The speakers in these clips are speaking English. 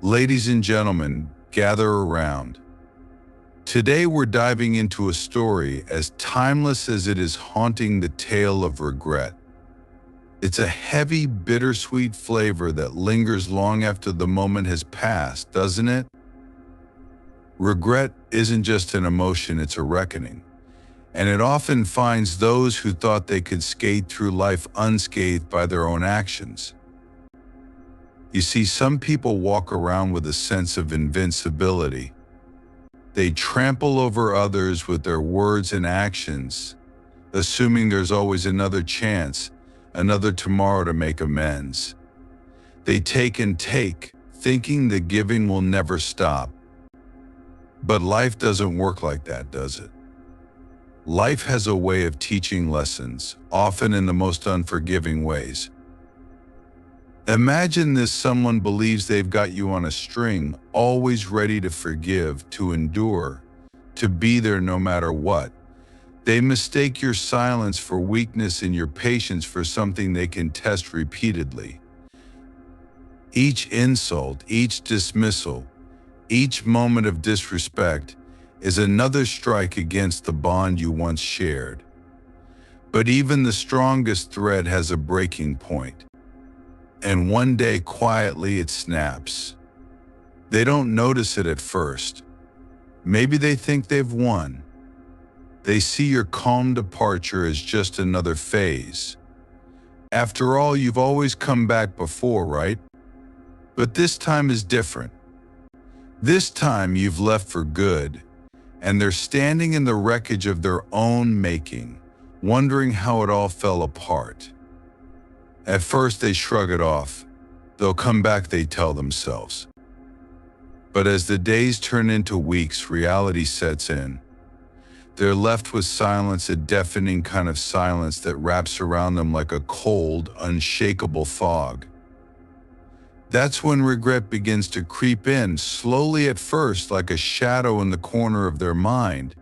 Ladies and gentlemen, gather around. Today we're diving into a story as timeless as it is haunting the tale of regret. It's a heavy, bittersweet flavor that lingers long after the moment has passed, doesn't it? Regret isn't just an emotion, it's a reckoning. And it often finds those who thought they could skate through life unscathed by their own actions. You see, some people walk around with a sense of invincibility. They trample over others with their words and actions, assuming there's always another chance, another tomorrow to make amends. They take and take, thinking the giving will never stop. But life doesn't work like that, does it? Life has a way of teaching lessons, often in the most unforgiving ways. Imagine this: someone believes they've got you on a string, always ready to forgive, to endure, to be there no matter what. They mistake your silence for weakness and your patience for something they can test repeatedly. Each insult, each dismissal, each moment of disrespect is another strike against the bond you once shared. But even the strongest thread has a breaking point. And one day, quietly, it snaps. They don't notice it at first. Maybe they think they've won. They see your calm departure as just another phase. After all, you've always come back before, right? But this time is different. This time you've left for good, and they're standing in the wreckage of their own making, wondering how it all fell apart. At first they shrug it off. They'll come back, they tell themselves. But as the days turn into weeks, reality sets in. They're left with silence, a deafening kind of silence that wraps around them like a cold, unshakable fog. That's when regret begins to creep in, slowly at first, like a shadow in the corner of their mind.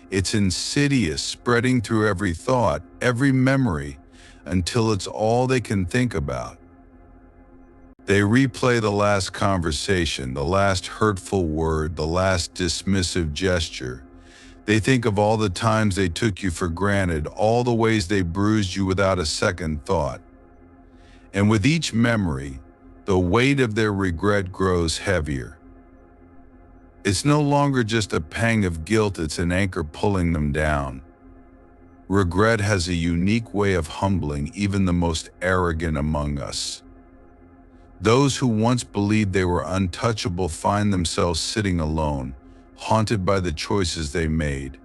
It's insidious, spreading through every thought, every memory, until it's all they can think about. They replay the last conversation, the last hurtful word, the last dismissive gesture. They think of all the times they took you for granted, all the ways they bruised you without a second thought. And with each memory, the weight of their regret grows heavier. It's no longer just a pang of guilt, it's an anchor pulling them down. Regret has a unique way of humbling even the most arrogant among us. Those who once believed they were untouchable find themselves sitting alone, haunted by the choices they made.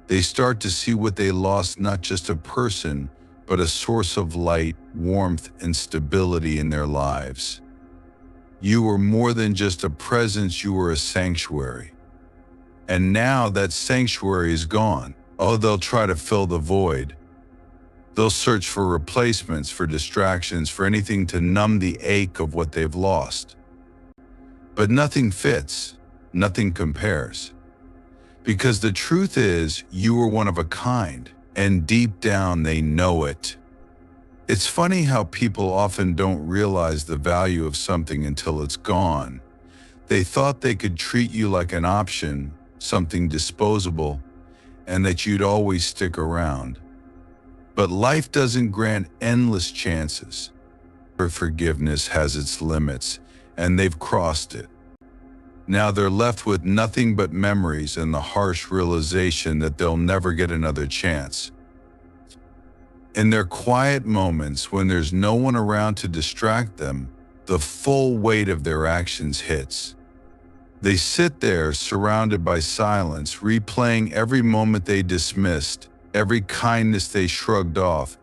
They start to see what they lost: not just a person, but a source of light, warmth, and stability in their lives. You were more than just a presence, you were a sanctuary. And now that sanctuary is gone. Oh, they'll try to fill the void. They'll search for replacements, for distractions, for anything to numb the ache of what they've lost. But nothing fits, nothing compares. Because the truth is, you were one of a kind, and deep down they know it. It's funny how people often don't realize the value of something until it's gone. They thought they could treat you like an option, something disposable, and that you'd always stick around. But life doesn't grant endless chances. Forgiveness has its limits, and they've crossed it. Now they're left with nothing but memories and the harsh realization that they'll never get another chance. In their quiet moments, when there's no one around to distract them, the full weight of their actions hits. They sit there surrounded by silence, replaying every moment they dismissed, every kindness they shrugged off,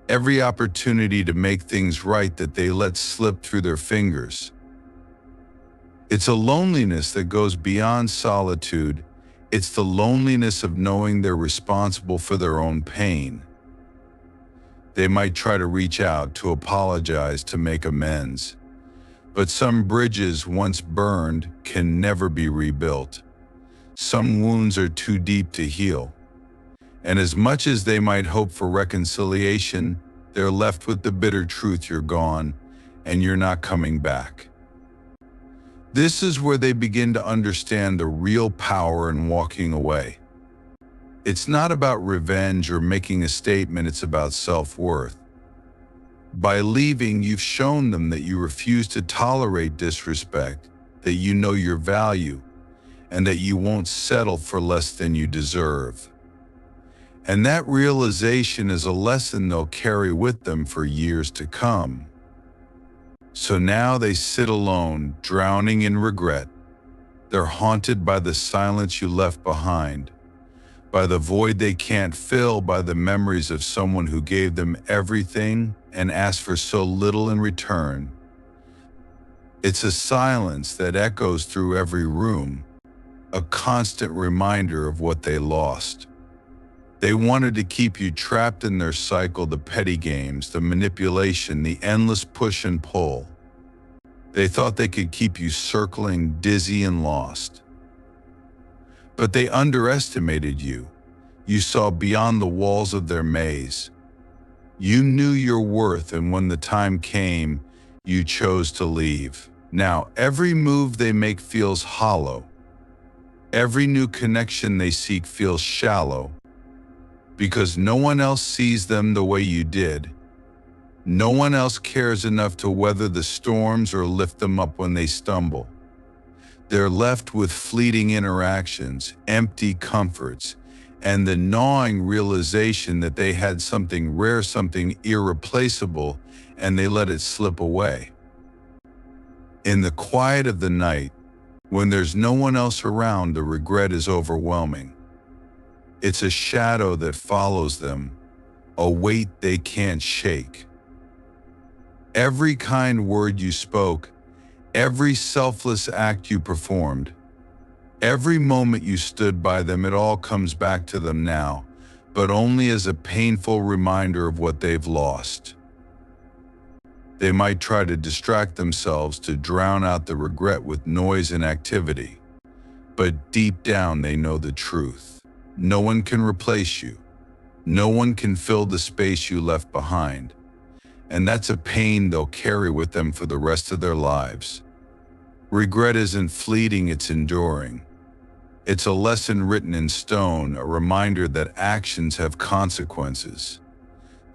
every opportunity to make things right that they let slip through their fingers. It's a loneliness that goes beyond solitude. It's the loneliness of knowing they're responsible for their own pain. They might try to reach out, to apologize, to make amends. But some bridges once burned can never be rebuilt. Some wounds are too deep to heal. And as much as they might hope for reconciliation, they're left with the bitter truth: you're gone, and you're not coming back. This is where they begin to understand the real power in walking away. It's not about revenge or making a statement, it's about self-worth. By leaving, you've shown them that you refuse to tolerate disrespect, that you know your value, and that you won't settle for less than you deserve. And that realization is a lesson they'll carry with them for years to come. So now they sit alone, drowning in regret. They're haunted by the silence you left behind, by the void they can't fill, by the memories of someone who gave them everything and asked for so little in return. It's a silence that echoes through every room, a constant reminder of what they lost. They wanted to keep you trapped in their cycle, the petty games, the manipulation, the endless push and pull. They thought they could keep you circling, dizzy and lost. But they underestimated you. You saw beyond the walls of their maze. You knew your worth, and when the time came, you chose to leave. Now, every move they make feels hollow. Every new connection they seek feels shallow, because no one else sees them the way you did. No one else cares enough to weather the storms or lift them up when they stumble. They're left with fleeting interactions, empty comforts, and the gnawing realization that they had something rare, something irreplaceable, and they let it slip away. In the quiet of the night, when there's no one else around, the regret is overwhelming. It's a shadow that follows them, a weight they can't shake. Every kind word you spoke, every selfless act you performed, every moment you stood by them, it all comes back to them now, but only as a painful reminder of what they've lost. They might try to distract themselves, to drown out the regret with noise and activity, but deep down they know the truth. No one can replace you. No one can fill the space you left behind. And that's a pain they'll carry with them for the rest of their lives. Regret isn't fleeting, it's enduring. It's a lesson written in stone, a reminder that actions have consequences.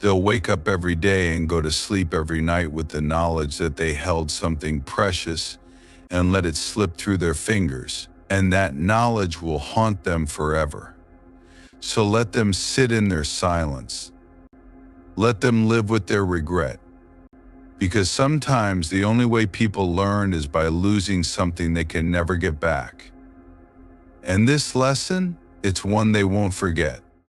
They'll wake up every day and go to sleep every night with the knowledge that they held something precious and let it slip through their fingers, and that knowledge will haunt them forever. So let them sit in their silence. Let them live with their regret. Because sometimes the only way people learn is by losing something they can never get back. And this lesson, it's one they won't forget.